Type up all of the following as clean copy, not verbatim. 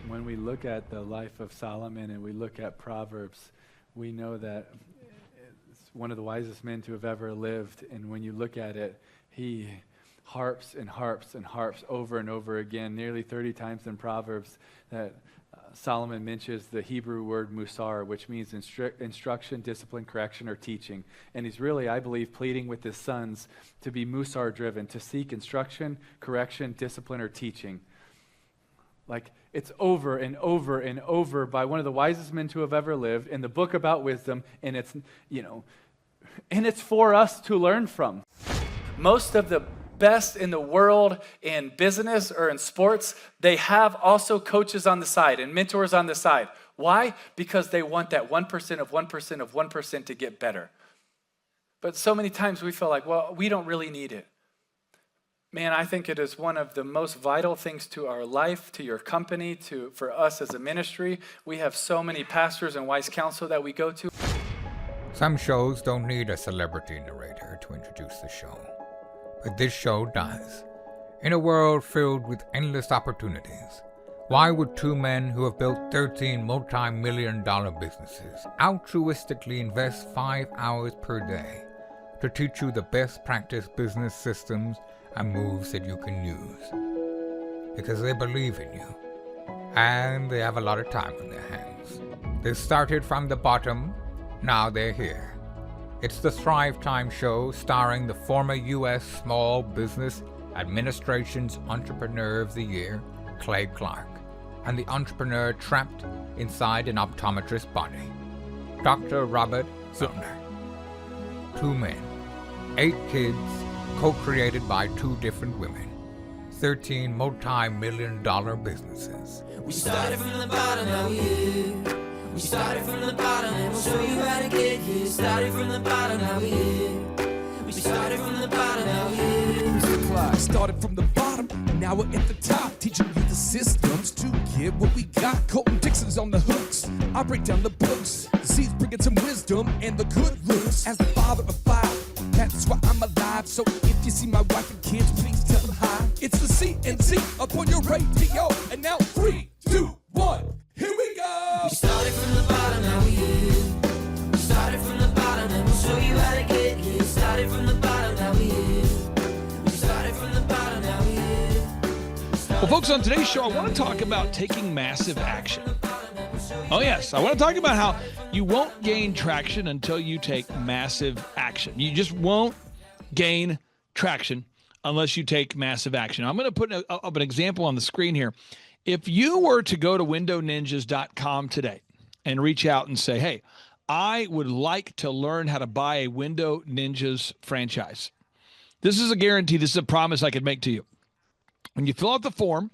When we look at the life of Solomon and we look at Proverbs, we know that it's one of the wisest men to have ever lived. And when you look at it, he harps and harps and harps over and over again, nearly 30 times in Proverbs, that Solomon mentions the Hebrew word musar, which means instruction, discipline, correction, or teaching. And he's really, I believe, pleading with his sons to be musar driven, to seek instruction, correction, discipline, or teaching. Like, it's over and over and over by one of the wisest men to have ever lived in the book about wisdom, and it's, and it's for us to learn from. Most of the best in the world in business or in sports, they have also coaches on the side and mentors on the side. Why? Because they want that 1% of 1% of 1% to get better. But so many times we feel like, well, we don't really need it. Man, I think it is one of the most vital things to our life, to your company, for us as a ministry. We have so many pastors and wise counsel that we go to. Some shows don't need a celebrity narrator to introduce the show, but this show does. In a world filled with endless opportunities, why would two men who have built 13 multi-million-dollar businesses altruistically invest 5 hours per day to teach you the best practice business systems and moves that you can use? Because they believe in you, and they have a lot of time on their hands. They started from the bottom, now they're here. It's the Thrivetime show starring the former U.S. Small Business Administration's Entrepreneur of the Year, Clay Clark, and the entrepreneur trapped inside an optometrist's body, Dr. Robert Zillner. 2 men, 8 kids, co-created by 2 different women, 13 multi-million-dollar businesses. We started from the bottom, now we're here. We started from the bottom, and we'll show you how to get here. Started from the bottom, now we're here. We started from the bottom, now we're here. Started from the bottom, now we're at the top. Teaching you the systems to get what we got. Colton Dixon's on the hooks, I break down the books. The seeds bringing some wisdom and the good looks. As the father of 5, that's why I'm alive. So if you see my wife and kids, please tell them hi. It's the CNC up on your radio. And now 3, 2, 1, here we go. We started from the bottom, now we're here. We started from the bottom, and we'll show you how to get here. Started from the bottom, now we're here. We started from the bottom, now we're here. Well, folks, on today's show, I want to talk about taking massive action. Oh, yes. I want to talk about how you won't gain traction until you take massive action. You just won't gain traction unless you take massive action. I'm going to put an example on the screen here. If you were to go to windowninjas.com today and reach out and say, hey, I would like to learn how to buy a Window Ninjas franchise. This is a guarantee. This is a promise I could make to you. When you fill out the form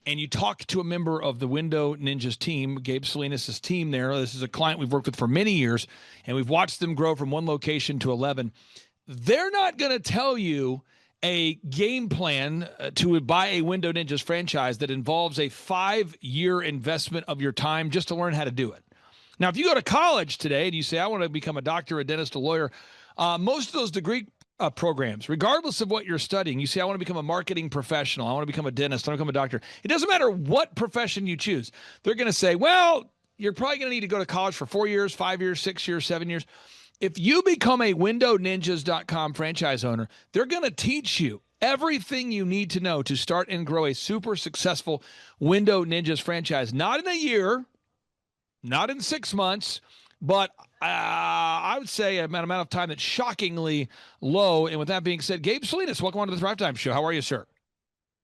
and you talk to a member of the Window Ninjas team, Gabe Salinas' team there, this is a client we've worked with for many years, and we've watched them grow from 1 location to 11. They're not going to tell you a game plan to buy a Window Ninjas franchise that involves a 5-year investment of your time just to learn how to do it. Now, if you go to college today and you say, I want to become a doctor, a dentist, a lawyer, most of those degree programs, regardless of what you're studying, you say, I want to become a marketing professional, I want to become a dentist, I want to become a doctor. It doesn't matter what profession you choose. They're going to say, well, you're probably going to need to go to college for 4 years, 5 years, 6 years, 7 years. If you become a windowninjas.com franchise owner, they're going to teach you everything you need to know to start and grow a super successful Window Ninjas franchise. Not in a year, not in 6 months, but I would say an amount of time that's shockingly low. And with that being said, Gabe Salinas, welcome on to the Thrivetime Show. How are you, sir?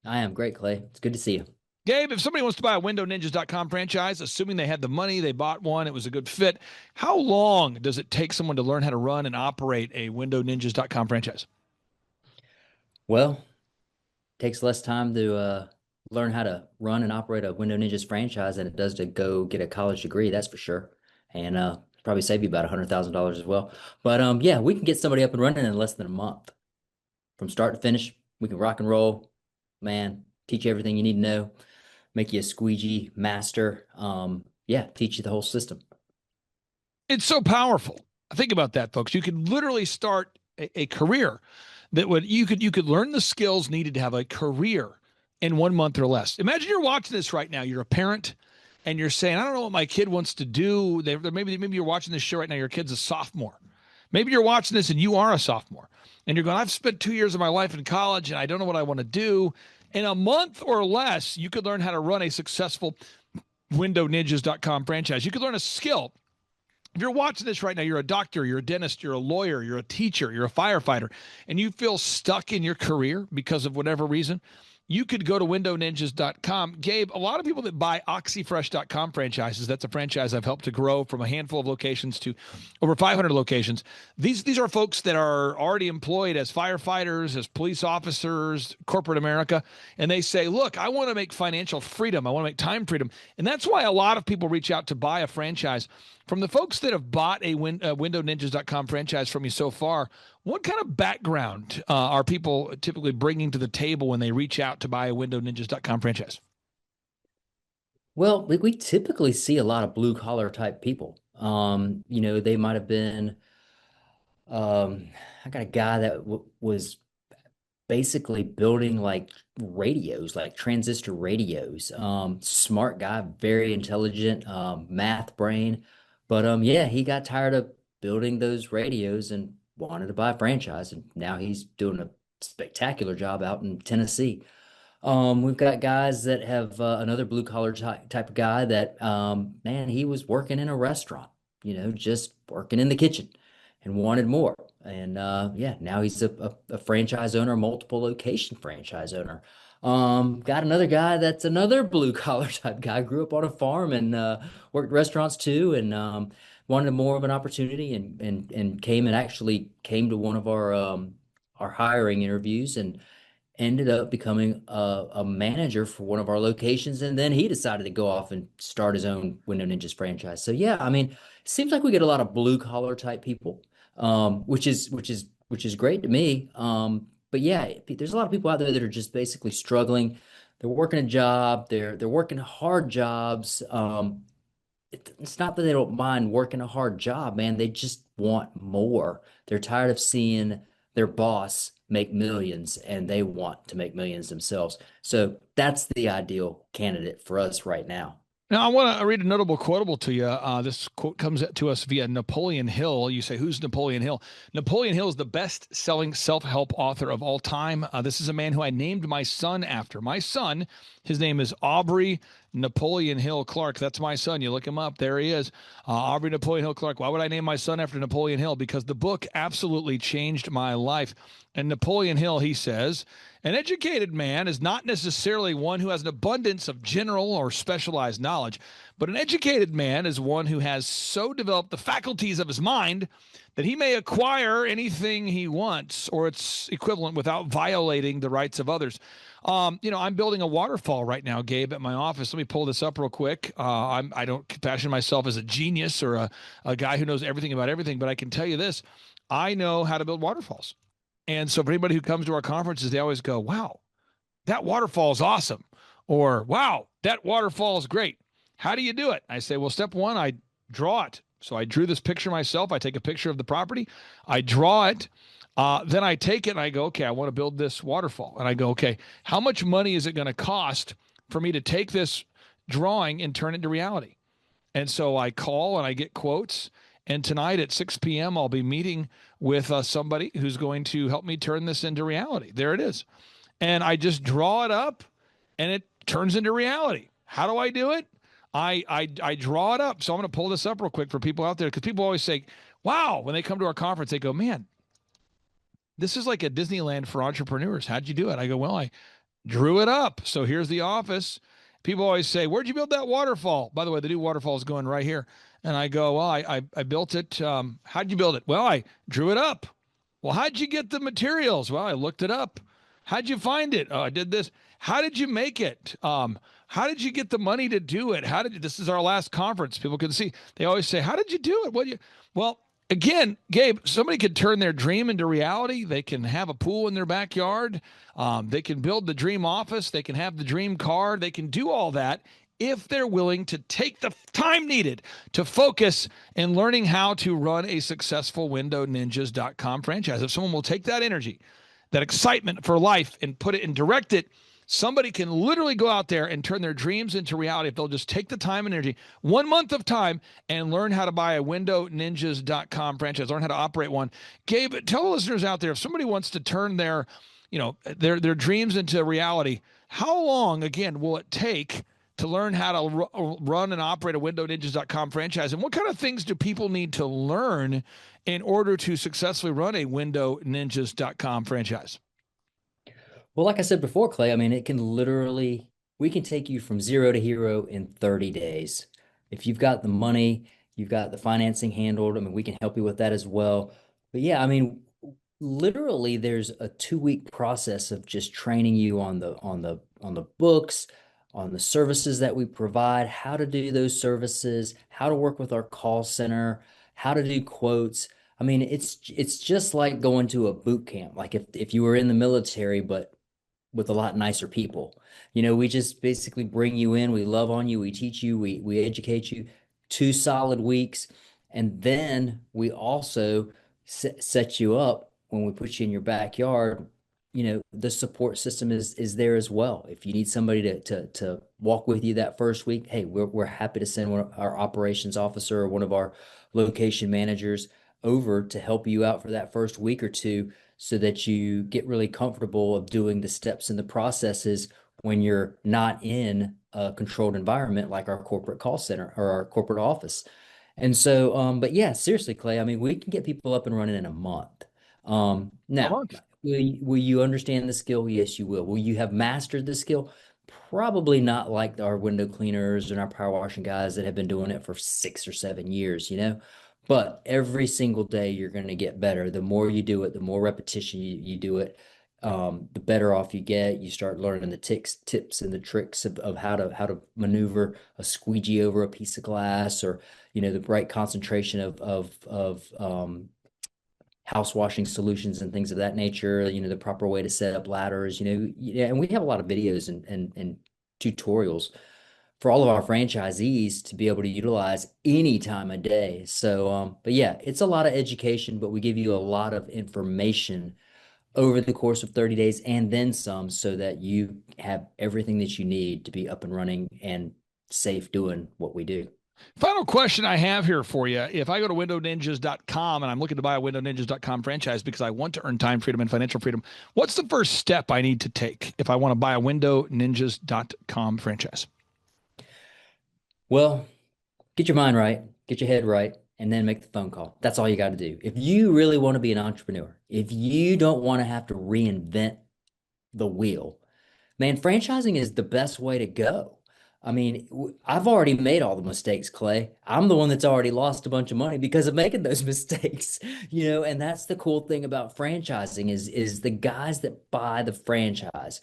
I am great, Clay. It's good to see you. Gabe, if somebody wants to buy a windowninjas.com franchise, assuming they had the money, they bought one, it was a good fit, how long does it take someone to learn how to run and operate a windowninjas.com franchise? Well, it takes less time to learn how to run and operate a Window Ninjas franchise than it does to go get a college degree, that's for sure. And probably save you about $100,000 as well. But yeah, we can get somebody up and running in less than a month. From start to finish, we can rock and roll, man, teach you everything you need to know. Make you a squeegee master. Yeah, teach you the whole system. It's so powerful. Think about that, folks. You could literally start a career that you could learn the skills needed to have a career in 1 month or less. Imagine you're watching this right now. You're a parent and you're saying, I don't know what my kid wants to do. Maybe you're watching this show right now. Your kid's a sophomore. Maybe you're watching this and you are a sophomore and you're going, I've spent 2 years of my life in college and I don't know what I want to do. In a month or less, you could learn how to run a successful WindowNinjas.com franchise. You could learn a skill. If you're watching this right now, you're a doctor, you're a dentist, you're a lawyer, you're a teacher, you're a firefighter, and you feel stuck in your career because of whatever reason, you could go to WindowNinjas.com. Gabe, a lot of people that buy OxyFresh.com franchises, that's a franchise I've helped to grow from a handful of locations to over 500 locations. These are folks that are already employed as firefighters, as police officers, corporate America, and they say, look, I want to make financial freedom. I want to make time freedom. And that's why a lot of people reach out to buy a franchise. From the folks that have bought a WindowNinjas.com franchise from you so far, what kind of background are people typically bringing to the table when they reach out to buy a WindowNinjas.com franchise? Well, we typically see a lot of blue collar type people. They might have been. I got a guy that was basically building like radios, like transistor radios. Smart guy, very intelligent, math brain. But yeah, he got tired of building those radios and wanted to buy a franchise, and now he's doing a spectacular job out in Tennessee. We've got guys that have another blue collar type of guy that, man, he was working in a restaurant, just working in the kitchen and wanted more. And yeah, now he's a franchise owner, multiple location franchise owner. Got another guy that's another blue collar type guy, grew up on a farm and worked restaurants too, and wanted more of an opportunity and actually came to one of our hiring interviews and ended up becoming a manager for one of our locations. And then he decided to go off and start his own Window Ninjas franchise. So yeah, I mean, it seems like we get a lot of blue collar type people, which is great to me. But yeah, there's a lot of people out there that are just basically struggling. They're working a job. They're working hard jobs. It's not that they don't mind working a hard job, man. They just want more. They're tired of seeing their boss make millions, and they want to make millions themselves. So that's the ideal candidate for us right now. Now, I want to read a notable quotable to you. This quote comes to us via Napoleon Hill. You say, who's Napoleon Hill? Napoleon Hill is the best-selling self-help author of all time. This is a man who I named my son after. My son, his name is Aubrey Napoleon Hill Clark. That's my son. You look him up. There he is. Aubrey Napoleon Hill Clark. Why would I name my son after Napoleon Hill? Because the book absolutely changed my life. And Napoleon Hill, he says, an educated man is not necessarily one who has an abundance of general or specialized knowledge, but an educated man is one who has so developed the faculties of his mind that he may acquire anything he wants or its equivalent without violating the rights of others. I'm building a waterfall right now, Gabe, at my office. Let me pull this up real quick. I don't fashion myself as a genius or a guy who knows everything about everything, but I can tell you this. I know how to build waterfalls. And so for anybody who comes to our conferences, they always go, wow, that waterfall is awesome. Or, wow, that waterfall is great. How do you do it? I say, well, step one, I draw it. So I drew this picture myself. I take a picture of the property. I draw it. Then I take it and I go, okay, I want to build this waterfall. And I go, okay, how much money is it going to cost for me to take this drawing and turn it into reality? And so I call and I get quotes. And tonight at 6 p.m., I'll be meeting with somebody who's going to help me turn this into reality. There it is. And I just draw it up and it turns into reality. How do I do it? I draw it up. So I'm going to pull this up real quick for people out there, because people always say, wow, when they come to our conference, they go, man, this is like a Disneyland for entrepreneurs. How'd you do it? I go, well, I drew it up. So here's the office. People always say, where'd you build that waterfall? By the way, the new waterfall is going right here. And I go, well, I built it. How'd you build it? Well, I drew it up. Well, how'd you get the materials? Well, I looked it up. How'd you find it? Oh, I did this. How did you make it? How did you get the money to do it? This is our last conference. People can see. They always say, how did you do it? Well, again, Gabe, somebody could turn their dream into reality. They can have a pool in their backyard. They can build the dream office. They can have the dream car. They can do all that if they're willing to take the time needed to focus in learning how to run a successful WindowNinjas.com franchise. If someone will take that energy, that excitement for life, and put it and direct it Somebody can literally go out there and turn their dreams into reality if they'll just take the time and energy, 1 month of time, and learn how to buy a windowninjas.com franchise, learn how to operate one. Gabe, tell the listeners out there, if somebody wants to turn their, their dreams into reality, how long, again, will it take to learn how to run and operate a windowninjas.com franchise? And what kind of things do people need to learn in order to successfully run a windowninjas.com franchise? Well, like I said before, Clay, I mean, we can take you from zero to hero in 30 days. If you've got the money, you've got the financing handled, I mean, we can help you with that as well. But yeah, I mean, literally there's a 2-week process of just training you on the books, on the services that we provide, how to do those services, how to work with our call center, how to do quotes. I mean, it's just like going to a boot camp. Like if you were in the military, but with a lot nicer people. We just basically bring you in, we love on you, we teach you, we educate you 2 solid weeks. And then we also set you up when we put you in your backyard. The support system is there as well. If you need somebody to walk with you that first week, hey, we're happy to send our operations officer or one of our location managers over to help you out for that first week or two, so that you get really comfortable of doing the steps and the processes when you're not in a controlled environment like our corporate call center or our corporate office. And so, but yeah, seriously, Clay, I mean, we can get people up and running in a month. Now, will you understand the skill? Yes, you will. Will you have mastered the skill? Probably not like our window cleaners and our power washing guys that have been doing it for 6 or 7 years, But every single day you're going to get better. The more you do it, the more repetition you do it, the better off you get. You start learning the tips and the tricks of how to maneuver a squeegee over a piece of glass, or the right concentration of house washing solutions and things of that nature. The proper way to set up ladders. And we have a lot of videos and tutorials for all of our franchisees to be able to utilize any time of day. So, but yeah, it's a lot of education, but we give you a lot of information over the course of 30 days and then some, so that you have everything that you need to be up and running and safe doing what we do. Final question I have here for you. If I go to windowninjas.com and I'm looking to buy a windowninjas.com franchise because I want to earn time freedom and financial freedom, what's the first step I need to take if I want to buy a windowninjas.com franchise? Well, get your mind right, get your head right, and then make the phone call. That's all you got to do. If you really want to be an entrepreneur, if you don't want to have to reinvent the wheel, man, franchising is the best way to go. I mean, I've already made all the mistakes, Clay. I'm the one that's already lost a bunch of money because of making those mistakes, and that's the cool thing about franchising is the guys that buy the franchise,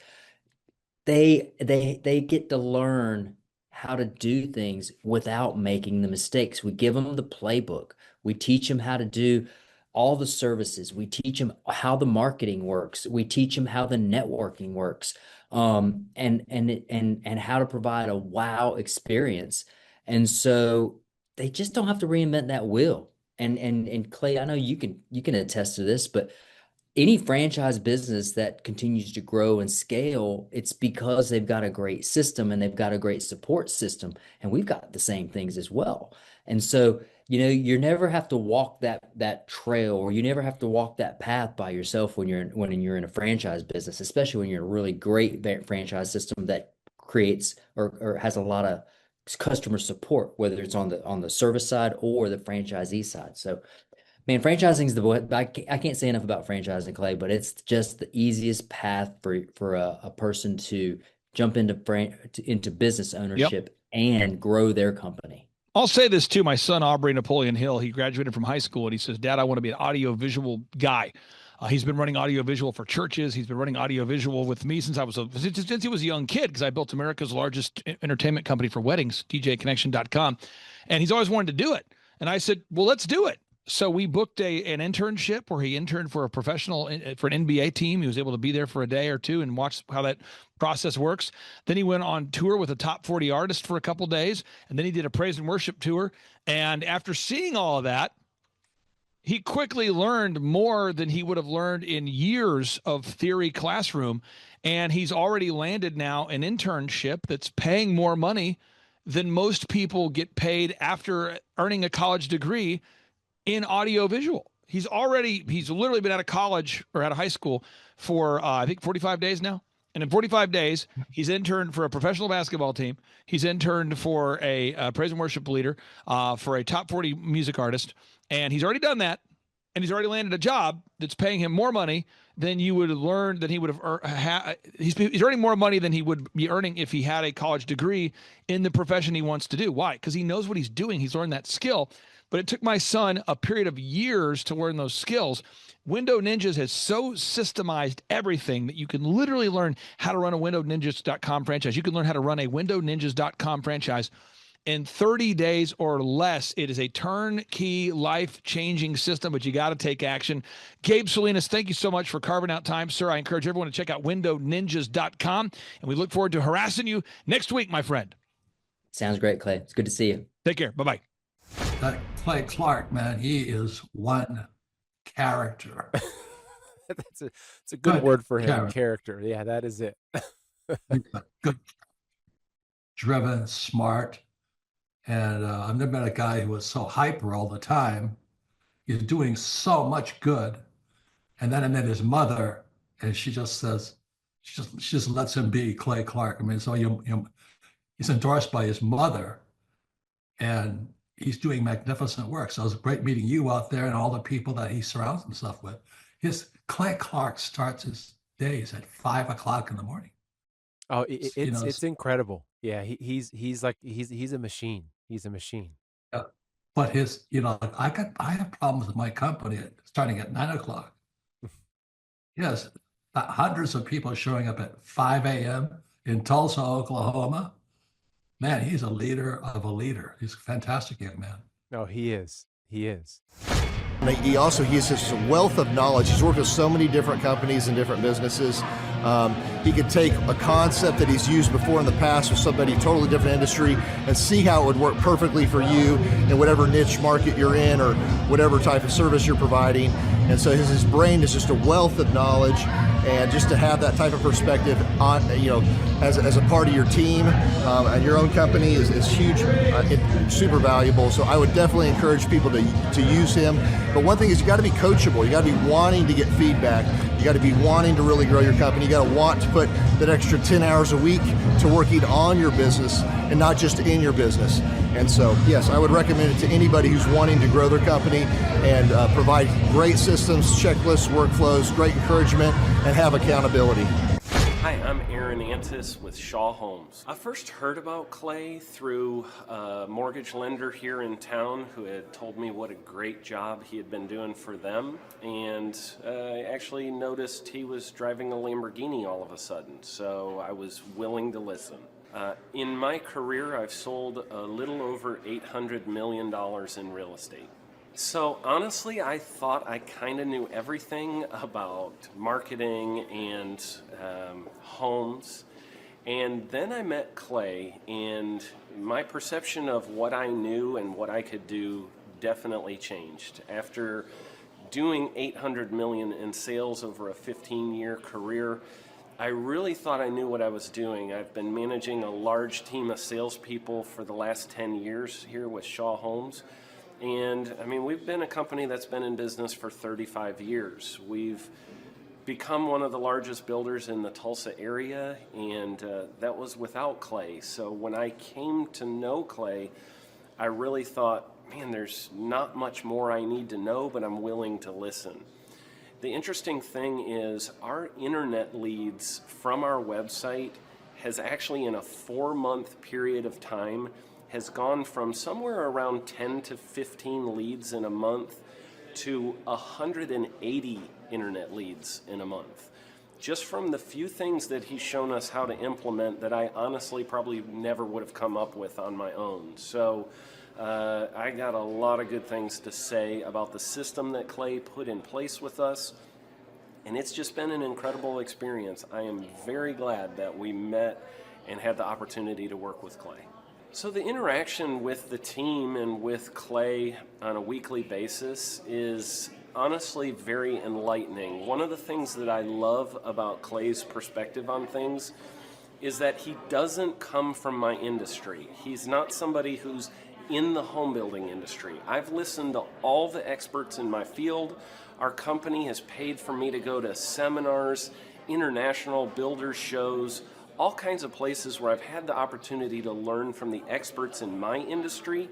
they get to learn how to do things without making the mistakes. We give them the playbook. We teach them how to do all the services. We teach them how the marketing works. We teach them how the networking works, and how to provide a wow experience. And so they just don't have to reinvent that wheel. And Clay, I know you can attest to this, but any franchise business that continues to grow and scale, it's because they've got a great system and they've got a great support system. And we've got the same things as well. And so, you never have to walk that trail, or you never have to walk that path by yourself when you're in a franchise business, especially when you're in a really great franchise system that creates or has a lot of customer support, whether it's on the service side or the franchisee side. So, man, franchising is I can't say enough about franchising, Clay, but it's just the easiest path for a person to jump into business ownership and grow their company. I'll say this too. My son, Aubrey Napoleon Hill, he graduated from high school and he says, Dad, I want to be an audio-visual guy. He's been running audio-visual for churches. He's been running audio-visual with me since he was a young kid, because I built America's largest entertainment company for weddings, djconnection.com. And he's always wanted to do it. And I said, well, let's do it. So we booked an internship where he interned for a professional, for an NBA team. He was able to be there for a day or two and watch how that process works. Then he went on tour with a top 40 artist for a couple days. And then he did a praise and worship tour. And after seeing all of that, He quickly learned more than he would have learned in years of theory classroom. And he's already landed now an internship that's paying more money than most people get paid after earning a college degree in audiovisual. He's literally been out of college or out of high school for, I think, 45 days now. And in 45 days, he's interned for a professional basketball team. He's interned for a praise and worship leader, for a top 40 music artist. And he's already done that. And he's already landed a job that's paying him more money than you would have learned, than he would have. He's earning more money than he would be earning if he had a college degree in the profession he wants to do. Why? Because he knows what he's doing. He's learned that skill. But it took my son a period of years to learn those skills. Window Ninjas has so systemized everything that you can literally learn how to run a WindowNinjas.com franchise. You can learn how to run a WindowNinjas.com franchise in 30 days or less. It is a turnkey, life-changing system, but you got to take action. Gabe Salinas, thank you so much for carving out time, sir. I encourage everyone to check out WindowNinjas.com, and we look forward to harassing you next week, my friend. Sounds great, Clay. It's good to see you. Take care. Bye-bye. That Clay Clark, man, he is one character. It's a good word for him. Character. Yeah, that is it. Good, driven, smart. And I've never met a guy who was so hyper all the time. He's doing so much good. And then I met his mother, and she just says, she just lets him be Clay Clark. I mean, so he's endorsed by his mother, and he's doing magnificent work. So it was great meeting you out there and all the people that he surrounds himself with. Clay Clark starts his days at 5 o'clock in the morning. Oh, it's incredible. Yeah, he's a machine. He's a machine. Yeah. But I have problems with my company starting at 9 o'clock. Yes, hundreds of people showing up at 5 a.m. in Tulsa, Oklahoma. Man, he's a leader of a leader. He's a fantastic young man. No, he is. He is. He has such a wealth of knowledge. He's worked with so many different companies and different businesses. He could take a concept that he's used before in the past with somebody totally different industry and see how it would work perfectly for you in whatever niche market you're in or whatever type of service you're providing. And so his brain is just a wealth of knowledge, and just to have that type of perspective on, as a part of your team and your own company is huge, super valuable. So I would definitely encourage people to use him. But one thing is, you got to be coachable. You got to be wanting to get feedback. You got to be wanting to really grow your company. You got to want to put that extra 10 hours a week to working on your business and not just in your business. And so, yes, I would recommend it to anybody who's wanting to grow their company and provide great systems, checklists, workflows, great encouragement, and have accountability. Hi, I'm Aaron Antis with Shaw Homes. I first heard about Clay through a mortgage lender here in town who had told me what a great job he had been doing for them, and I actually noticed he was driving a Lamborghini all of a sudden, so I was willing to listen. In my career, I've sold a little over $800 million in real estate. So honestly, I thought I kind of knew everything about marketing and homes. And then I met Clay, and my perception of what I knew and what I could do definitely changed. After doing $800 million in sales over a 15-year career, I really thought I knew what I was doing. I've been managing a large team of salespeople for the last 10 years here with Shaw Homes. And I mean, we've been a company that's been in business for 35 years. We've become one of the largest builders in the Tulsa area, and that was without Clay. So when I came to know Clay, I really thought, man, there's not much more I need to know, but I'm willing to listen. The interesting thing is our internet leads from our website has actually, in a 4-month period of time, has gone from somewhere around 10 to 15 leads in a month to 180 internet leads in a month. Just from the few things that he's shown us how to implement that I honestly probably never would have come up with on my own. So I got a lot of good things to say about the system that Clay put in place with us. And it's just been an incredible experience. I am very glad that we met and had the opportunity to work with Clay. So the interaction with the team and with Clay on a weekly basis is honestly very enlightening. One of the things that I love about Clay's perspective on things is that he doesn't come from my industry. He's not somebody who's in the home building industry. I've listened to all the experts in my field. Our company has paid for me to go to seminars, international builder shows, all kinds of places where I've had the opportunity to learn from the experts in my industry.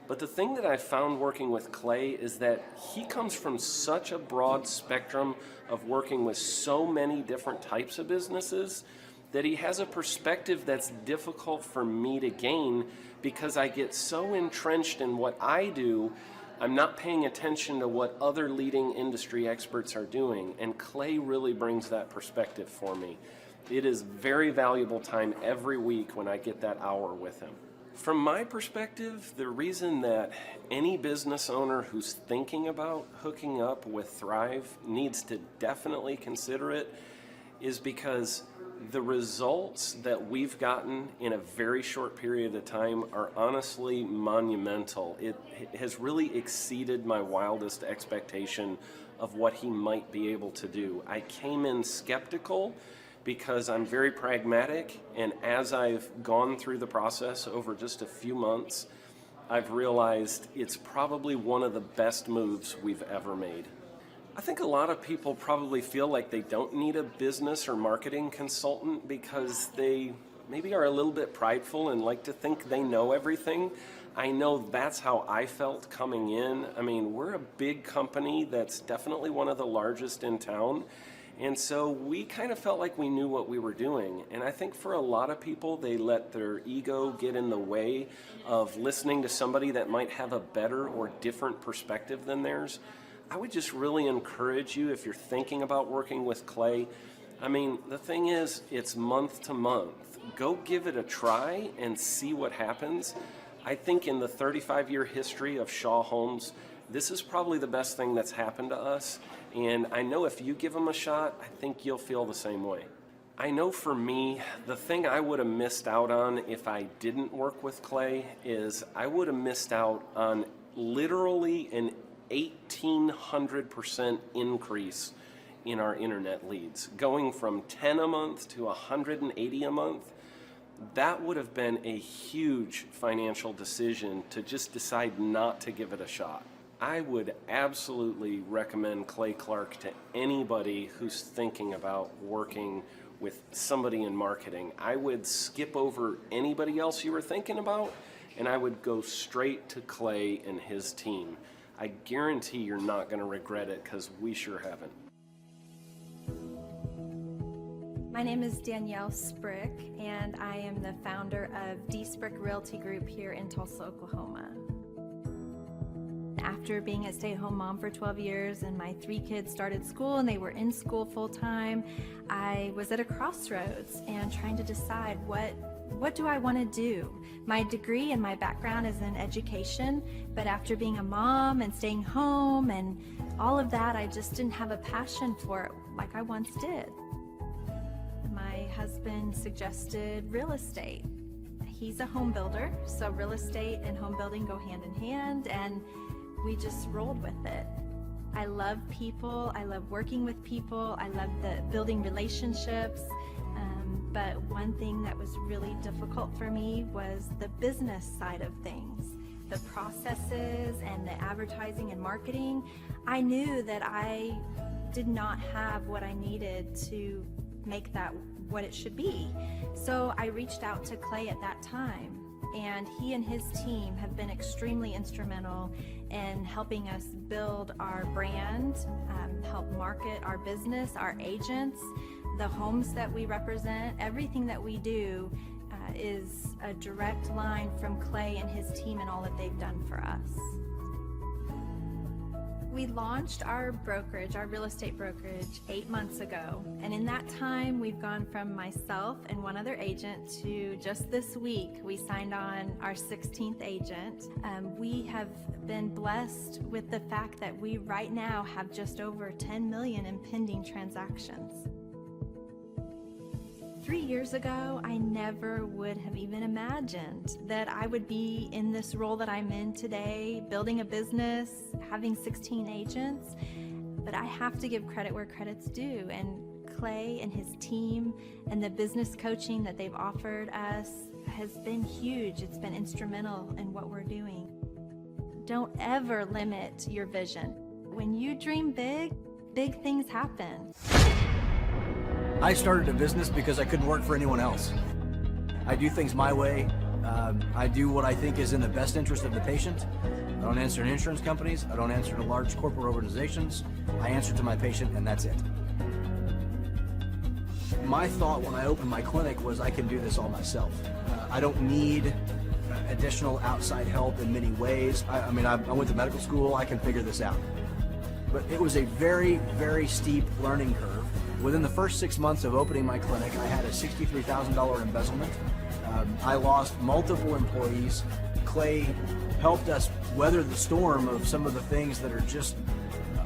But the thing that I found working with Clay is that he comes from such a broad spectrum of working with so many different types of businesses that he has a perspective that's difficult for me to gain because I get so entrenched in what I do, I'm not paying attention to what other leading industry experts are doing. And Clay really brings that perspective for me. It is very valuable time every week when I get that hour with him. From my perspective, the reason that any business owner who's thinking about hooking up with Thrive needs to definitely consider it is because the results that we've gotten in a very short period of time are honestly monumental. It has really exceeded my wildest expectation of what he might be able to do. I came in skeptical because I'm very pragmatic, and as I've gone through the process over just a few months, I've realized it's probably one of the best moves we've ever made. I think a lot of people probably feel like they don't need a business or marketing consultant because they maybe are a little bit prideful and like to think they know everything. I know that's how I felt coming in. I mean, we're a big company that's definitely one of the largest in town. And so we kind of felt like we knew what we were doing. And I think for a lot of people, they let their ego get in the way of listening to somebody that might have a better or different perspective than theirs. I would just really encourage you, if you're thinking about working with Clay, I mean, the thing is, it's month to month. Go give it a try and see what happens. I think in the 35-year history of Shaw Homes, this is probably the best thing that's happened to us. And I know if you give them a shot, I think you'll feel the same way. I know for me, the thing I would have missed out on if I didn't work with Clay is I would have missed out on literally an 1,800% increase in our internet leads. Going from 10 a month to 180 a month, that would have been a huge financial decision to just decide not to give it a shot. I would absolutely recommend Clay Clark to anybody who's thinking about working with somebody in marketing. I would skip over anybody else you were thinking about, and I would go straight to Clay and his team. I guarantee you're not going to regret it because we sure haven't. My name is Danielle Sprick, and I am the founder of D Sprick Realty Group here in Tulsa, Oklahoma. After being a stay-at-home mom for 12 years and my 3 kids started school and they were in school full-time, I was at a crossroads and trying to decide what do I want to do? My degree and my background is in education, but after being a mom and staying home and all of that, I just didn't have a passion for it like I once did. My husband suggested real estate. He's a home builder, so real estate and home building go hand in hand, and we just rolled with it. I love people, I love working with people, I love the building relationships, but one thing that was really difficult for me was the business side of things. The processes and the advertising and marketing. I knew that I did not have what I needed to make that what it should be. So I reached out to Clay at that time, and he and his team have been extremely instrumental in helping us build our brand, help market our business, our agents, the homes that we represent. Everything that we do is a direct line from Clay and his team and all that they've done for us. We launched our brokerage, our real estate brokerage, 8 months ago. And in that time, we've gone from myself and one other agent to just this week, we signed on our 16th agent. We have been blessed with the fact that we right now have just over 10 million in pending transactions. 3 years ago, I never would have even imagined that I would be in this role that I'm in today, building a business, having 16 agents. But I have to give credit where credit's due. And Clay and his team and the business coaching that they've offered us has been huge. It's been instrumental in what we're doing. Don't ever limit your vision. When you dream big, big things happen. I started a business because I couldn't work for anyone else. I do things my way. I do what I think is in the best interest of the patient. I don't answer to insurance companies. I don't answer to large corporate organizations. I answer to my patient, and that's it. My thought when I opened my clinic was I can do this all myself. I don't need additional outside help in many ways. I mean, I went to medical school. I can figure this out. But it was a very, very steep learning curve. Within the first 6 months of opening my clinic, I had a $63,000 embezzlement. I lost multiple employees. Clay helped us weather the storm of some of the things that are just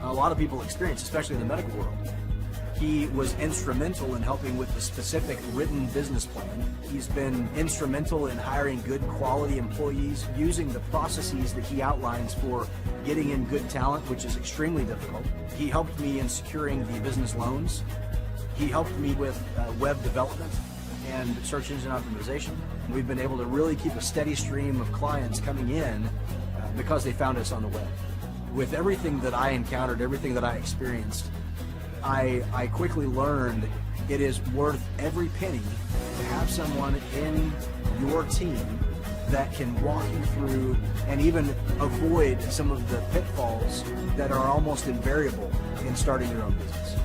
a lot of people experience, especially in the medical world. He was instrumental in helping with the specific written business plan. He's been instrumental in hiring good quality employees, using the processes that he outlines for getting in good talent, which is extremely difficult. He helped me in securing the business loans. He helped me with web development and search engine optimization. We've been able to really keep a steady stream of clients coming in because they found us on the web. With everything that I encountered, everything that I experienced, I quickly learned it is worth every penny to have someone in your team that can walk you through and even avoid some of the pitfalls that are almost invariable in starting your own business.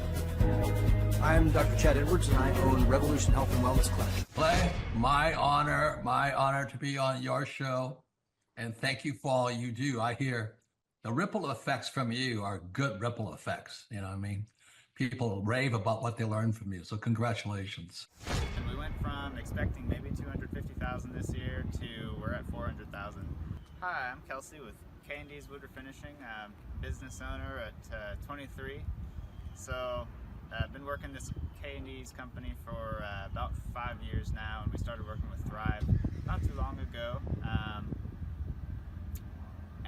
I'm Dr. Chad Edwards, and I own Revolution Health and Wellness Clinic. Clay, my honor to be on your show, and thank you for all you do. I hear the ripple effects from you are good ripple effects, you know what I mean? People rave about what they learned from you, so congratulations. And we went from expecting maybe 250,000 this year to we're at 400,000. Hi, I'm Kelsey with K&D's Woodruff Finishing, business owner at 23. So I've been working this K&D's company for about 5 years now, and we started working with Thrive not too long ago.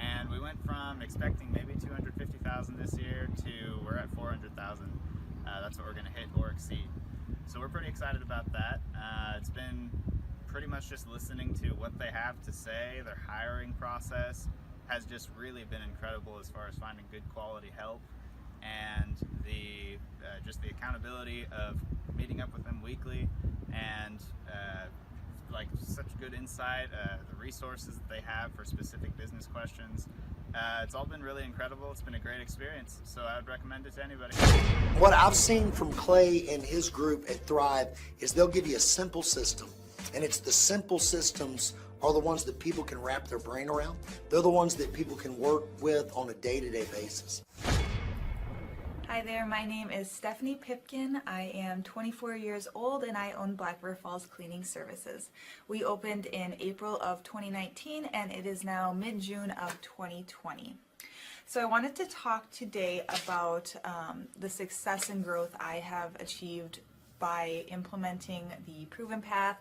And we went from expecting maybe 250,000 this year to we're at 400,000. That's what we're going to hit or exceed. So we're pretty excited about that. It's been pretty much just listening to what they have to say. Their hiring process has just really been incredible as far as finding good quality help, and the just the accountability of meeting up with them weekly, and like such good insight, the resources that they have for specific business questions. It's all been really incredible. It's been a great experience, so I would recommend it to anybody. What I've seen from Clay and his group at Thrive is they'll give you a simple system, and it's the simple systems are the ones that people can wrap their brain around. They're the ones that people can work with on a day-to-day basis. Hi there, my name is Stephanie Pipkin. I am 24 years old and I own Black River Falls Cleaning Services. We opened in April of 2019 and it is now mid-June of 2020. So I wanted to talk today about the success and growth I have achieved by implementing the Proven Path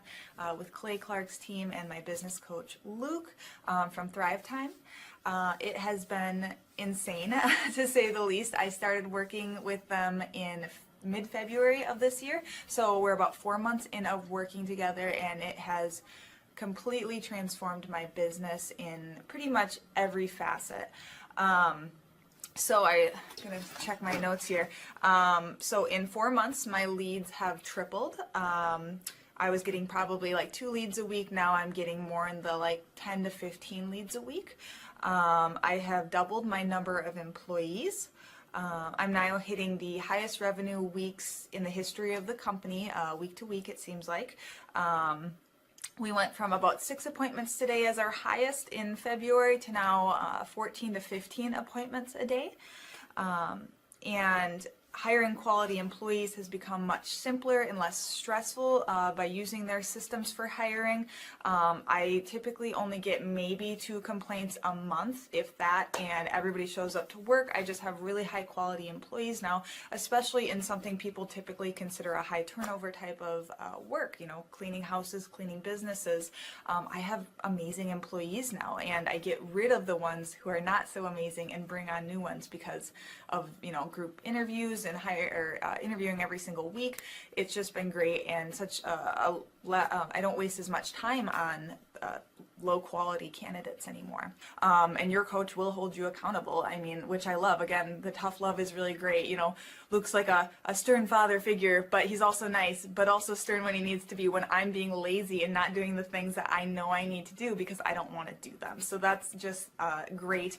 with Clay Clark's team and my business coach Luke from Thrivetime. It has been insane to say the least. I started working with them in mid-February of this year, so we're about 4 months in of working together, and it has completely transformed my business in pretty much every facet. So I'm gonna check my notes here. So in 4 months, my leads have tripled. I was getting probably like 2 leads a week. Now I'm getting more in the like 10 to 15 leads a week. I have doubled my number of employees. I'm now hitting the highest revenue weeks in the history of the company, week to week it seems like. We went from about 6 appointments today as our highest in February to now 14 to 15 appointments a day. And hiring quality employees has become much simpler and less stressful by using their systems for hiring. I typically only get maybe 2 complaints a month, if that, and everybody shows up to work. I just have really high quality employees now, especially in something people typically consider a high turnover type of work, cleaning houses, cleaning businesses. I have amazing employees now, and I get rid of the ones who are not so amazing and bring on new ones because of, group interviews and interviewing every single week. It's just been great, and I don't waste as much time on low quality candidates anymore. And your coach will hold you accountable. Which I love. Again, the tough love is really great. Luke's like a stern father figure, but he's also nice, but also stern when he needs to be, when I'm being lazy and not doing the things that I know I need to do because I don't want to do them. So that's just great.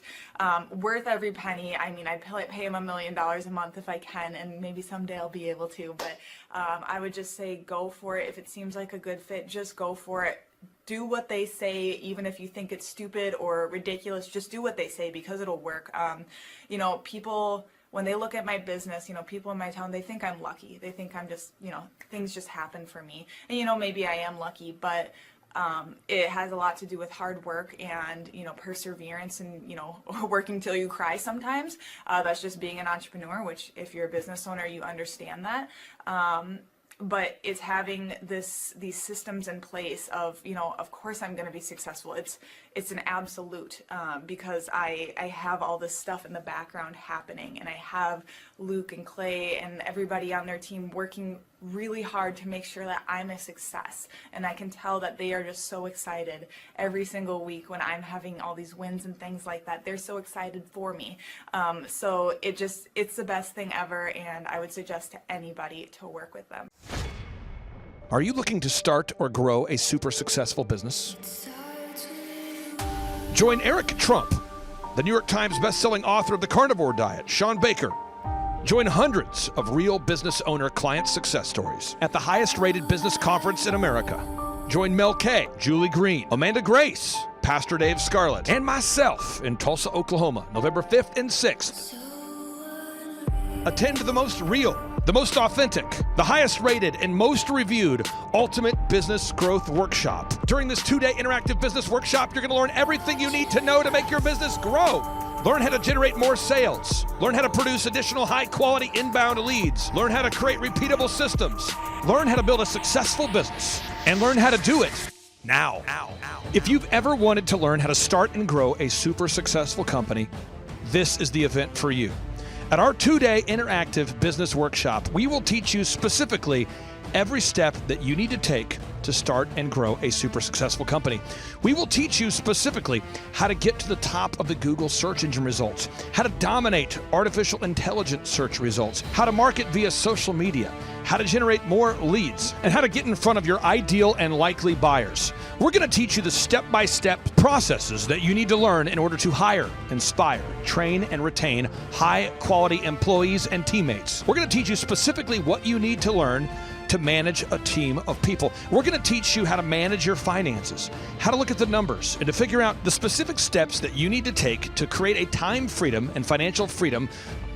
Worth every penny. I'd pay him $1 million a month if I can, and maybe someday I'll be able to, but I would just say go for it. If it seems like a good fit, just go for it. Do what they say, even if you think it's stupid or ridiculous. Just do what they say because it'll work. People, when they look at my business, people in my town, they think I'm lucky. They think I'm just, things just happen for me. And, maybe I am lucky, but it has a lot to do with hard work and, perseverance and, working till you cry sometimes. That's just being an entrepreneur, which if you're a business owner, you understand that. But it's having these systems in place of, of course I'm going to be successful. It's an absolute because I have all this stuff in the background happening, and I have Luke and Clay and everybody on their team working really hard to make sure that I'm a success. And I can tell that they are just so excited every single week when I'm having all these wins and things like that. They're so excited for me. So it's the best thing ever, and I would suggest to anybody to work with them. Are you looking to start or grow a super successful business? Join Eric Trump, the New York Times bestselling author of The Carnivore Diet, Sean Baker. Join hundreds of real business owner client success stories at the highest rated business conference in America. Join Mel K, Julie Green, Amanda Grace, Pastor Dave Scarlett, and myself in Tulsa, Oklahoma, November 5th and 6th. Attend the most real, the most authentic, the highest rated, and most reviewed Ultimate Business Growth Workshop. During this 2-day interactive business workshop, you're going to learn everything you need to know to make your business grow. Learn how to generate more sales. Learn how to produce additional high-quality inbound leads. Learn how to create repeatable systems. Learn how to build a successful business. And learn how to do it now. If you've ever wanted to learn how to start and grow a super successful company, this is the event for you. At our 2-day interactive business workshop, we will teach you specifically every step that you need to take to start and grow a super successful company. We will teach you specifically how to get to the top of the Google search engine results, how to dominate artificial intelligence search results, how to market via social media, how to generate more leads, and how to get in front of your ideal and likely buyers. We're going to teach you the step-by-step processes that you need to learn in order to hire, inspire, train, and retain high-quality employees and teammates. We're going to teach you specifically what you need to learn to manage a team of people. We're going to teach you how to manage your finances, how to look at the numbers, and to figure out the specific steps that you need to take to create a time freedom and financial freedom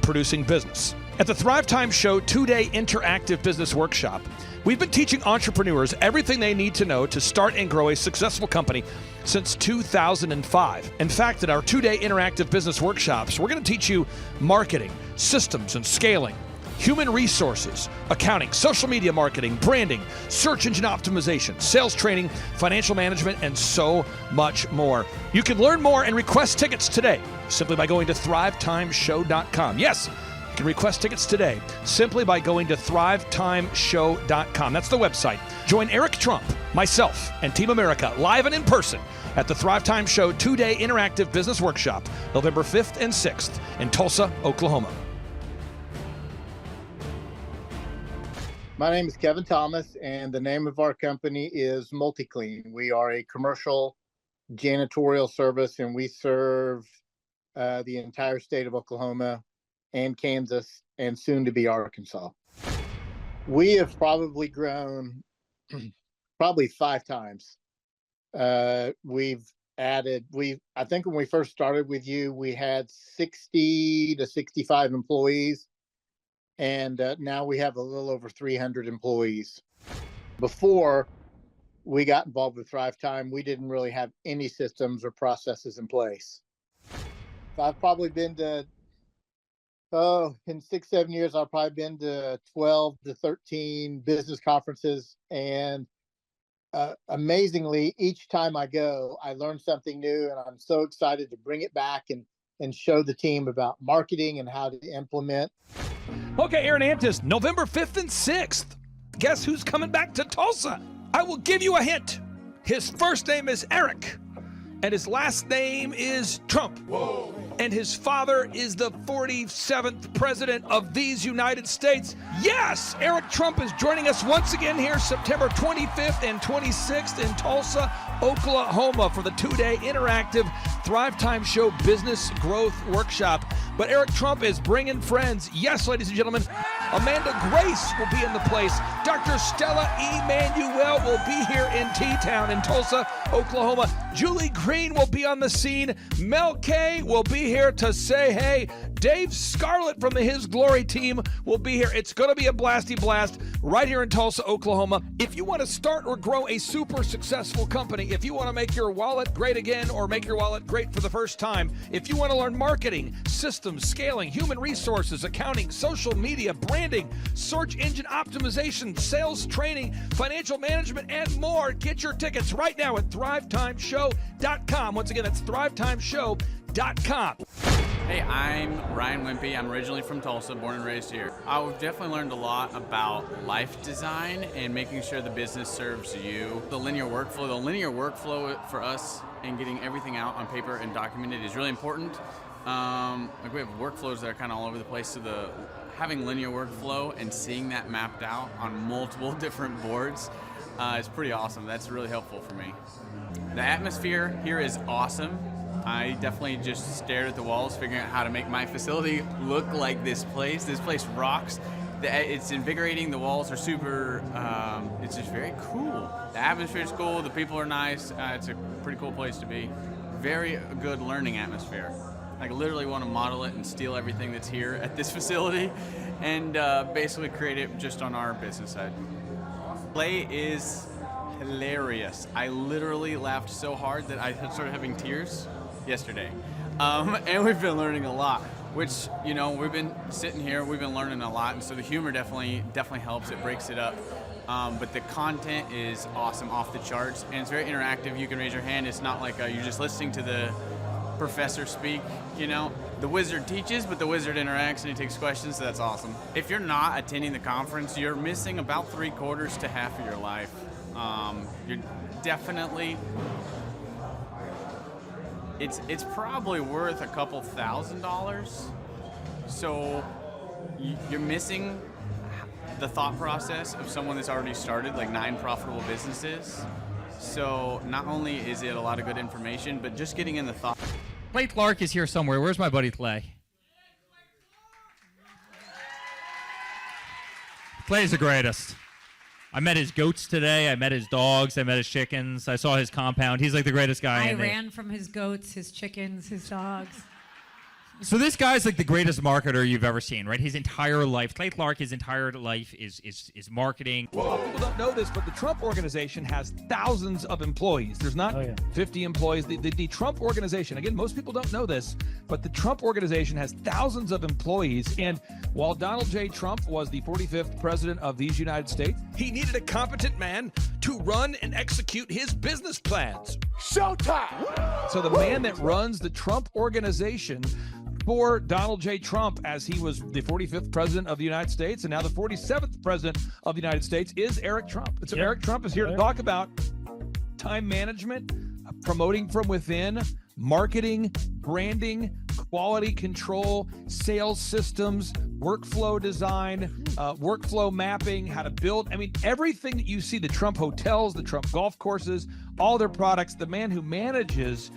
producing business. At the Thrivetime Show 2-day interactive business workshop, we've been teaching entrepreneurs everything they need to know to start and grow a successful company since 2005. In fact, at our 2-day interactive business workshops, we're going to teach you marketing, systems and scaling, human resources, accounting, social media marketing, branding, search engine optimization, sales training, financial management, and so much more. You can learn more and request tickets today simply by going to thrivetimeshow.com. Yes, you can request tickets today simply by going to thrivetimeshow.com. That's the website. Join Eric Trump, myself, and Team America live and in person at the Thrivetime Show 2-day interactive business workshop, November 5th and 6th in Tulsa, Oklahoma. My name is Kevin Thomas, and the name of our company is MultiClean. We are a commercial janitorial service, and we serve the entire state of Oklahoma and Kansas, and soon to be Arkansas. We have probably grown probably 5 times. I think when we first started with you, we had 60 to 65 employees. And now we have a little over 300 employees. Before we got involved with Thrivetime, we didn't really have any systems or processes in place. So I've probably been to, in 6-7 years, I've probably been to 12 to 13 business conferences. And amazingly, each time I go, I learn something new, and I'm so excited to bring it back and show the team about marketing and how to implement. Okay, Aaron Antis, November 5th and 6th. Guess who's coming back to Tulsa? I will give you a hint. His first name is Eric, and his last name is Trump. Whoa. And his father is the 47th president of these United States. Yes, Eric Trump is joining us once again here September 25th and 26th in Tulsa, Oklahoma for the 2-day interactive Thrivetime Show Business Growth Workshop. But Eric Trump is bringing friends. Yes, ladies and gentlemen, Amanda Grace will be in the place. Dr. Stella Emanuel will be here in T-Town in Tulsa, Oklahoma. Julie Green will be on the scene. Mel K will be here to say hey. Dave Scarlett from the His Glory team will be here. It's going to be a blasty blast right here in Tulsa, Oklahoma. If you want to start or grow a super successful company, if you want to make your wallet great again or make your wallet great for the first time, if you want to learn marketing, systems, scaling, human resources, accounting, social media, branding, search engine optimization, sales training, financial management, and more, get your tickets right now at thrivetimeshow.com. Once again, that's thrivetimeshow.com. Hey, I'm Ryan Wimpy. I'm originally from Tulsa, born and raised here. I've definitely learned a lot about life design and making sure the business serves you. The linear workflow for us and getting everything out on paper and documented is really important. Like we have workflows that are kind of all over the place, so having linear workflow and seeing that mapped out on multiple different boards is pretty awesome. That's really helpful for me. The atmosphere here is awesome. I definitely just stared at the walls, figuring out how to make my facility look like this place. This place rocks. It's invigorating. The walls are super, it's just very cool. The atmosphere is cool. The people are nice. It's a pretty cool place to be. Very good learning atmosphere. I literally want to model it and steal everything that's here at this facility and basically create it just on our business side. Play is hilarious. I literally laughed so hard that I started having tears yesterday. And we've been learning a lot, which, you know, we've been sitting here, we've been learning a lot, and so the humor definitely helps. It breaks it up. But the content is awesome, off the charts, and it's very interactive. You can raise your hand. It's not like you're just listening to the professor speak, you know. The wizard teaches, but the wizard interacts and he takes questions, so that's awesome. If you're not attending the conference, you're missing about 3/4 to half of your life. You're definitely, it's probably worth a couple $1,000s. So you're missing the thought process of someone that's already started like 9 profitable businesses. So not only is it a lot of good information, but just getting in the thought. Clay Clark is here somewhere. Where's my buddy Clay? Clay's the greatest. I met his goats today. I met his dogs. I met his chickens. I saw his compound. He's like the greatest guy. I ran from his goats, his chickens, his dogs. So this guy's like the greatest marketer you've ever seen, right? His entire life, Clay Clark, his entire life is marketing. Well, people don't know this, but the Trump Organization has thousands of employees. There's not 50 employees. The Trump Organization, again, most people don't know this, but the Trump Organization has thousands of employees. And while Donald J. Trump was the 45th president of these United States, he needed a competent man to run and execute his business plans. Showtime! So the man that runs the Trump Organization for Donald J. Trump, as he was the 45th president of the United States and now the 47th president of the United States, is Eric Trump. And so Eric Trump is here to talk about time management, promoting from within, marketing, branding, quality control, sales systems, workflow design, workflow mapping, how to build. I mean, everything that you see, the Trump hotels, the Trump golf courses, all their products, the man who manages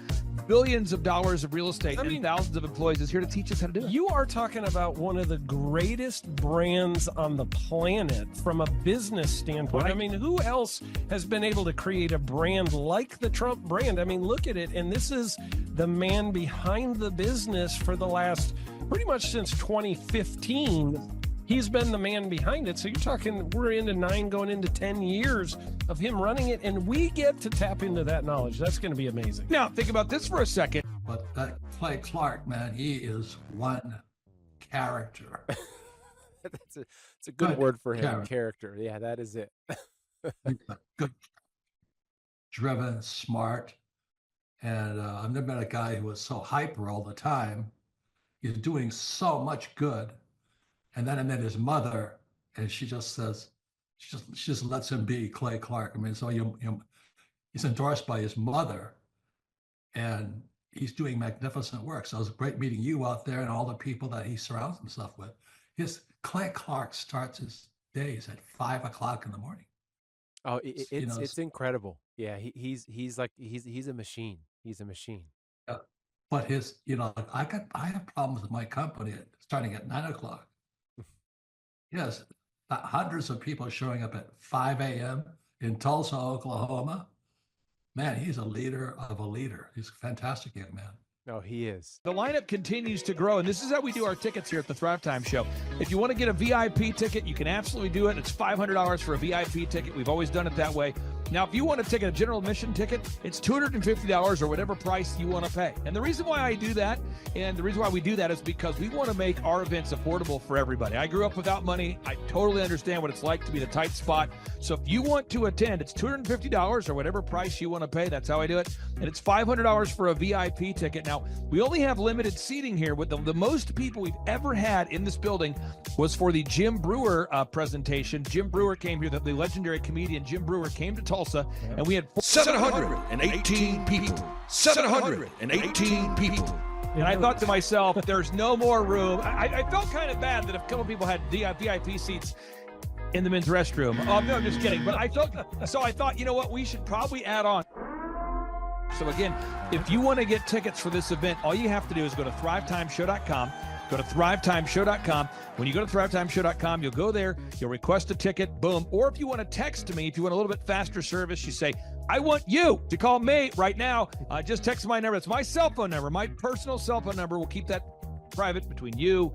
billions of dollars of real estate and thousands of employees is here to teach us how to do it. You are talking about one of the greatest brands on the planet from a business standpoint. Right. I mean, who else has been able to create a brand like the Trump brand? I mean, look at it. And this is the man behind the business for the last, pretty much since 2015. he's been the man behind it. So you're talking, we're into 9 going into 10 years of him running it, and we get to tap into that knowledge. That's going to be amazing. Now, think about this for a second. But that Clay Clark, man, he is one character. It's a good word for him. Character. Yeah, that is it. Good, driven, smart. And I've never met a guy who was so hyper all the time. He's doing so much good. And then I met his mother, and she just says, she just lets him be Clay Clark. I mean, so he's endorsed by his mother, and he's doing magnificent work. So it was great meeting you out there and all the people that he surrounds himself with. Clay Clark starts his days at 5 o'clock in the morning. Oh, it's incredible. Yeah, he's a machine. He's a machine. Yeah. But I have problems with my company starting at 9 o'clock. Yes, hundreds of people showing up at 5 a.m. in Tulsa, Oklahoma. Man, he's a leader of a leader. He's a fantastic young man. No, he is. The lineup continues to grow, and this is how we do our tickets here at the Thrivetime Show. If you want to get a VIP ticket, you can absolutely do it. It's $500 for a VIP ticket. We've always done it that way. Now, if you want to take a general admission ticket, it's $250 or whatever price you want to pay. And the reason why I do that, and the reason why we do that, is because we want to make our events affordable for everybody. I grew up without money. I totally understand what it's like to be in a tight spot. So if you want to attend, it's $250 or whatever price you want to pay. That's how I do it. And it's $500 for a VIP ticket. Now, we only have limited seating here. With the most people we've ever had in this building was for the Jim Brewer presentation. Jim Brewer came here, the legendary comedian Jim Brewer came to Tulsa, and we had 718 people. 718 people. And I thought to myself, there's no more room. I felt kind of bad that a couple people had VIP seats in the men's restroom. Oh, no, I'm just kidding. But I thought, you know what, we should probably add on. So again, if you want to get tickets for this event, all you have to do is go to thrivetimeshow.com. Go to thrivetimeshow.com. When you go to thrivetimeshow.com, you'll go there, you'll request a ticket, boom. Or if you want to text me, if you want a little bit faster service, you say, I want you to call me right now. Just text my number. It's my cell phone number, my personal cell phone number. We'll keep that private between you,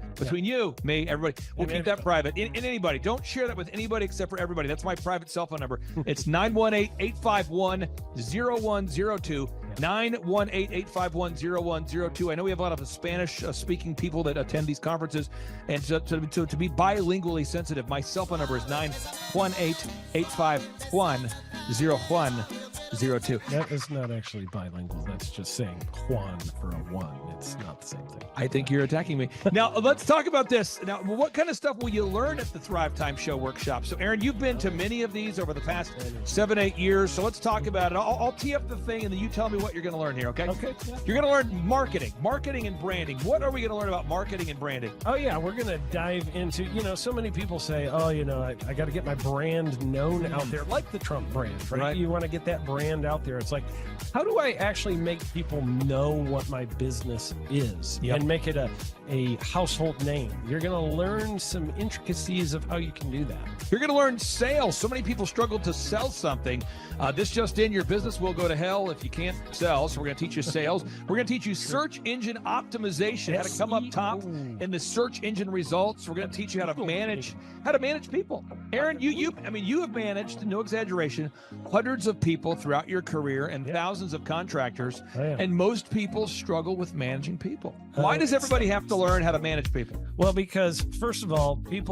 me, everybody. We'll keep that private. And anybody. Don't share that with anybody except for everybody. That's my private cell phone number. It's 918-851-0102. 918-851-0102. I know we have a lot of Spanish-speaking people that attend these conferences, and so to be bilingually sensitive, my cell phone number is 918-851-0102. That is not actually bilingual. That's just saying Juan for a one. It's not the same thing. I think you're attacking me. Now, let's talk about this. Now, what kind of stuff will you learn at the Thrivetime Show workshop? So, Aaron, you've been to many of these over the past 7-8 years, so let's talk about it. I'll tee up the thing, and then you tell me what you're going to learn here, okay? Okay. You're going to learn marketing and branding. What are we going to learn about marketing and branding? Oh, yeah, we're going to dive into, so many people say, I got to get my brand known out there, like the Trump brand, right? You want to get that brand out there. It's like, how do I actually make people know what my business is and make it a household name? You're going to learn some intricacies of how you can do that. You're going to learn sales. So many people struggle to sell something. This just in, your business will go to hell if you can't sell. So we're going to teach you sales. We're going to teach you search engine optimization, how to come up top in the search engine results. We're going to teach you how to manage people. Aaron, you have managed, no exaggeration, hundreds of people throughout your career and thousands of contractors. And most people struggle with managing people. Why does everybody have to learn how to manage people? Well, because first of all, you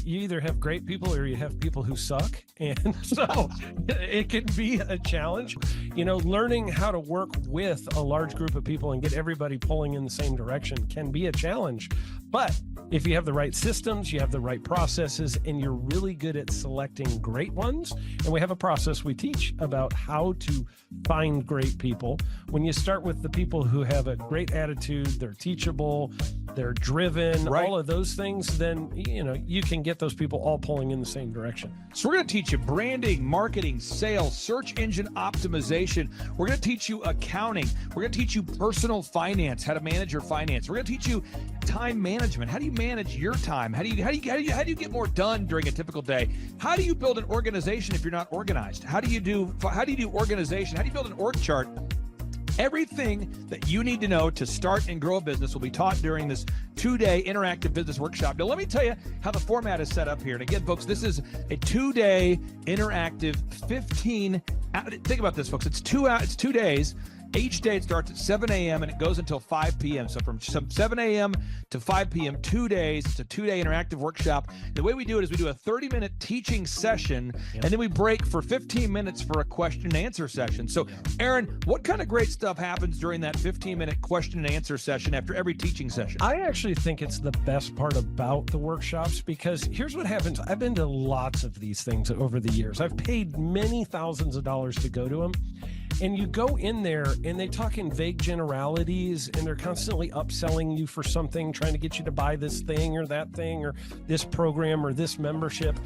either have great people or you have people who suck. And so it can be a challenge. Learning how to work with a large group of people and get everybody pulling in the same direction can be a challenge. But if you have the right systems, you have the right processes, and you're really good at selecting great ones, and we have a process we teach about how to find great people. When you start with the people who have a great attitude, they're teachable, they're driven, all of those things, then you can get those people all pulling in the same direction. So we're going to teach you branding, marketing, sales, search engine optimization. We're going to teach you accounting. We're going to teach you personal finance, how to manage your finance. We're going to teach you time management. How do you manage your time? How do you get more done during a typical day? How do you build an organization if you're not organized? How do you do organization? How do you build an org chart Everything that you need to know to start and grow a business will be taught during this 2-day interactive business workshop. Now, let me tell you how the format is set up here. And again, folks, this is a 2-day interactive 15. Think about this, folks. It's 2 days. Each day it starts at 7 a.m. and it goes until 5 p.m. So from 7 a.m. to 5 p.m., 2 days. It's a 2-day interactive workshop. The way we do it is we do a 30-minute teaching session, and then we break for 15 minutes for a question and answer session. So, Aaron, what kind of great stuff happens during that 15-minute question and answer session after every teaching session? I actually think it's the best part about the workshops, because here's what happens. I've been to lots of these things over the years. I've paid many thousands of dollars to go to them. And you go in there and they talk in vague generalities, and they're constantly upselling you for something, trying to get you to buy this thing or that thing or this program or this membership.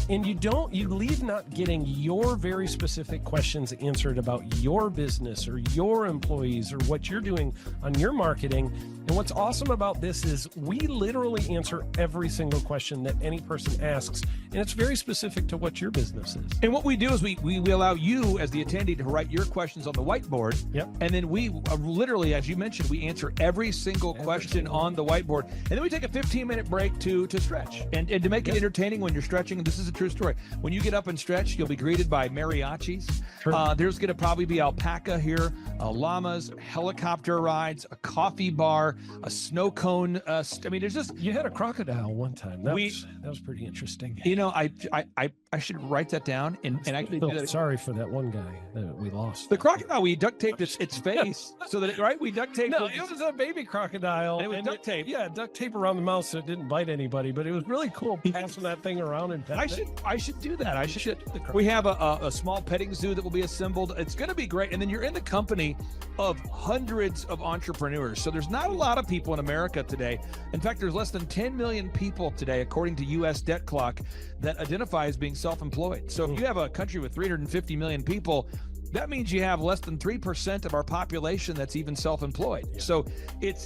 And you leave not getting your very specific questions answered about your business or your employees or what you're doing on your marketing. And what's awesome about this is we literally answer every single question that any person asks, and it's very specific to what your business is. And what we do is we allow you as the attendee to write your questions on the whiteboard. Yep. And then we literally, as you mentioned, we answer every single question on the whiteboard. And then we take a 15-minute break to stretch and to make it entertaining when you're stretching. And this is a true story. When you get up and stretch, you'll be greeted by mariachis. There's going to probably be alpaca here, llamas, helicopter rides, a coffee bar, a snow cone. I mean, there's just... You had a crocodile one time. That was pretty interesting. You know, I should write that down and actually do that. Sorry for that one guy that we lost. The crocodile, we duct taped its face so that we duct taped. No, it was a baby crocodile. And it was duct tape. Yeah, duct tape around the mouth so it didn't bite anybody. But it was really cool passing that thing around and petting I should do that. I should. We have a small petting zoo that will be assembled. It's going to be great. And then you're in the company of hundreds of entrepreneurs. So there's not a lot of people in America today. In fact, there's less than 10 million people today, according to U.S. Debt Clock, that identify as being self-employed. So if you have a country with 350 million people, that means you have less than 3% of our population that's even self-employed. Yeah. So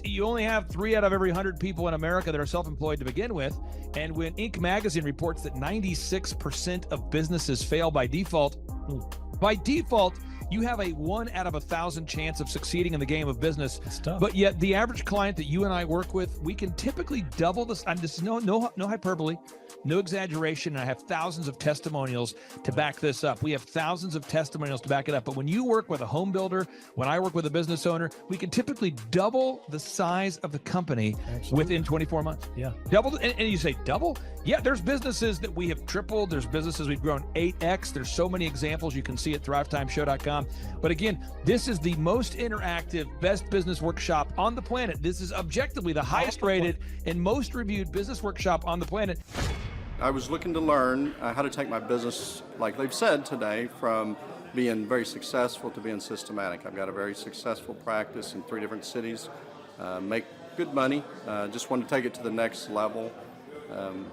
you only have 3 out of every 100 people in America that are self-employed to begin with. And when Inc. magazine reports that 96% of businesses fail by default, you have a 1 out of 1,000 chance of succeeding in the game of business. But yet the average client that you and I work with, we can typically double this. And this is no hyperbole, no exaggeration. And I have thousands of testimonials to back this up. We have thousands of testimonials to back it up. But when you work with a home builder, when I work with a business owner, we can typically double the size of the company within 24 months. Yeah. Double. And you say double? Yeah, there's businesses that we have tripled. There's businesses we've grown 8x. There's so many examples you can see at thrivetimeshow.com. But again, this is the most interactive, best business workshop on the planet. This is objectively the highest rated and most reviewed business workshop on the planet. I was looking to learn how to take my business, like they've said today, from being very successful to being systematic. I've got a very successful practice in 3 different cities, make good money, just want to take it to the next level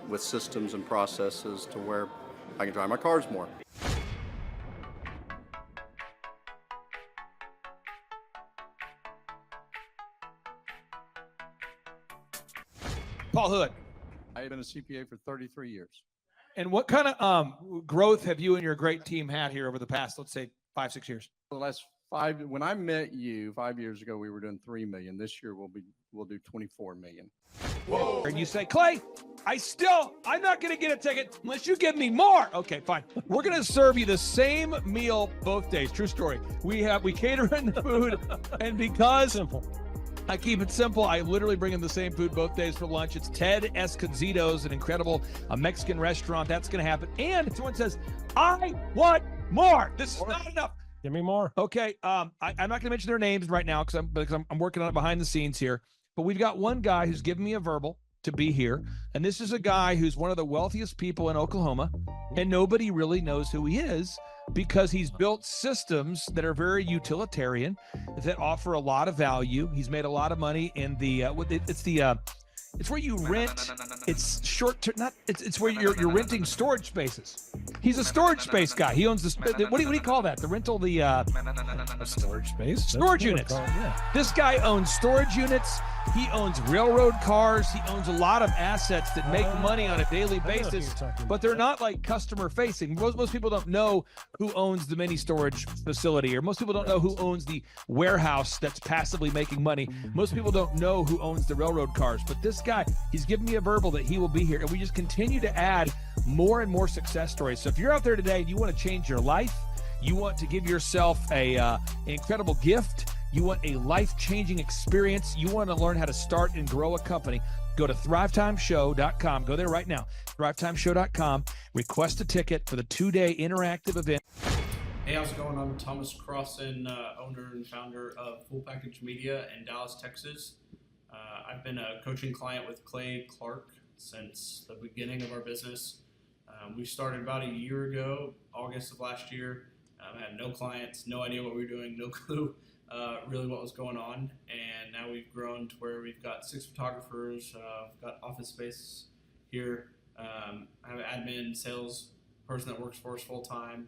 with systems and processes to where I can drive my cars more. Paul Hood. I've been a CPA for 33 years. And what kind of growth have you and your great team had here over the past, let's say, 5-6 years? For the last 5, when I met you 5 years ago, we were doing 3 million. This year we'll do 24 million. Whoa. And you say, Clay, I'm not going to get a ticket unless you give me more. Okay, fine. We're going to serve you the same meal both days. True story. We cater in the food, and because I keep it simple, I literally bring in the same food both days for lunch. It's Ted Escondido's, an incredible Mexican restaurant. That's going to happen. And someone says, I want more. This is not enough. Give me more. Okay. I'm not going to mention their names right now because I'm working on it behind the scenes here. But we've got one guy who's given me a verbal to be here. And this is a guy who's one of the wealthiest people in Oklahoma. And nobody really knows who he is because he's built systems that are very utilitarian, that offer a lot of value. He's made a lot of money in it's where you rent. It's short term. It's where you're renting storage spaces. He's a storage space guy. He owns the what do you call that? The rental, the storage space. Storage units. Yeah. This guy owns storage units. He owns railroad cars. He owns a lot of assets that make money on a daily basis, but they're not like customer facing. Most people don't know who owns the mini storage facility, or most people don't know who owns the warehouse that's passively making money. Most people don't know who owns the railroad cars, but this guy, he's given me a verbal that he will be here, and we just continue to add more and more success stories. So if you're out there today and you want to change your life, you want to give yourself an incredible gift, you want a life-changing experience, you want to learn how to start and grow a company, go to thrivetimeshow.com. Go there right now, thrivetimeshow.com. Request a ticket for the 2-day interactive event. Hey, how's it going? I'm Thomas Crossan, owner and founder of Full Package Media in Dallas, Texas. I've been a coaching client with Clay Clark since the beginning of our business. We started about a year ago, August of last year. I had no clients, no idea what we were doing, no clue really what was going on. And now we've grown to where we've got 6 photographers, we've got office space here. I have an admin, sales person that works for us full time,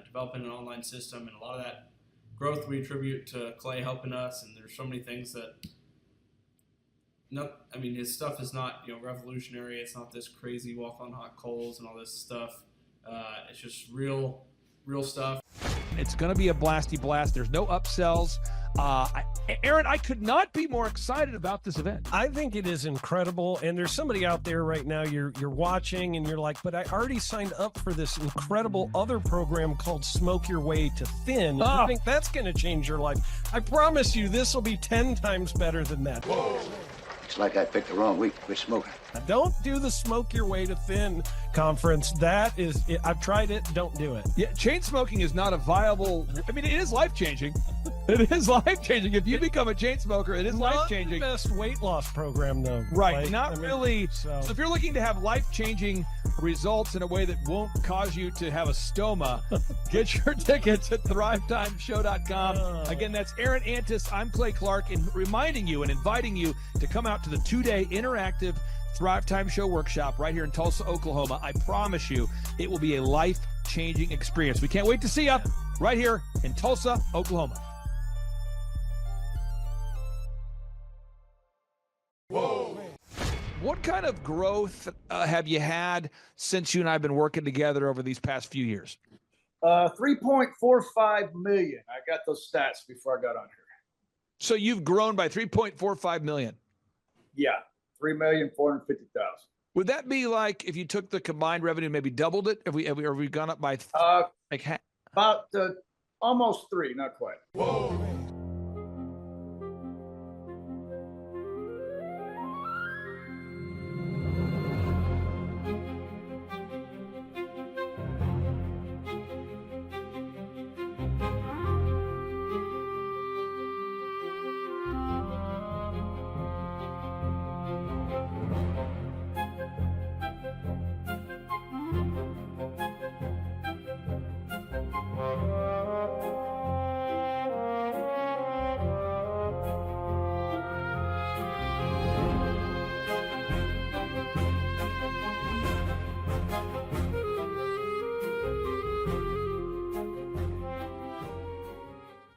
developing an online system, and a lot of that growth we attribute to Clay helping us. And there's so many things that, his stuff is not, revolutionary. It's not this crazy walk on hot coals and all this stuff. It's just real stuff. It's going to be a blasty blast. There's no upsells. Aaron, I could not be more excited about this event. I think it is incredible. And there's somebody out there right now, you're watching and you're like, but I already signed up for this incredible other program called Smoke Your Way to Thin. I think that's going to change your life. I promise you, this will be 10 times better than that. Whoa. It's like I picked the wrong week to quit smoking. Don't do the Smoke Your Way to Thin conference. That is, I've tried it. Don't do it. Yeah, chain smoking is not a viable. It is life-changing. It is life-changing. If you become a chain smoker, it is life-changing. Not the best weight loss program, though. Right, really. So if you're looking to have life-changing results in a way that won't cause you to have a stoma, get your tickets at thrivetimeshow.com. Again, that's Aaron Antis. I'm Clay Clark, and reminding you and inviting you to come out to the 2-day interactive Thrive Time Show workshop right here in Tulsa, Oklahoma. I promise you, it will be a life-changing experience. We can't wait to see you right here in Tulsa, Oklahoma. Whoa. What kind of growth have you had since you and I have been working together over these past few years? 3.45 million. I got those stats before I got on here. So you've grown by 3.45 million. Yeah, 3,450,000. Would that be like if you took the combined revenue and maybe doubled it? Have we gone up by about almost 3, not quite. Whoa.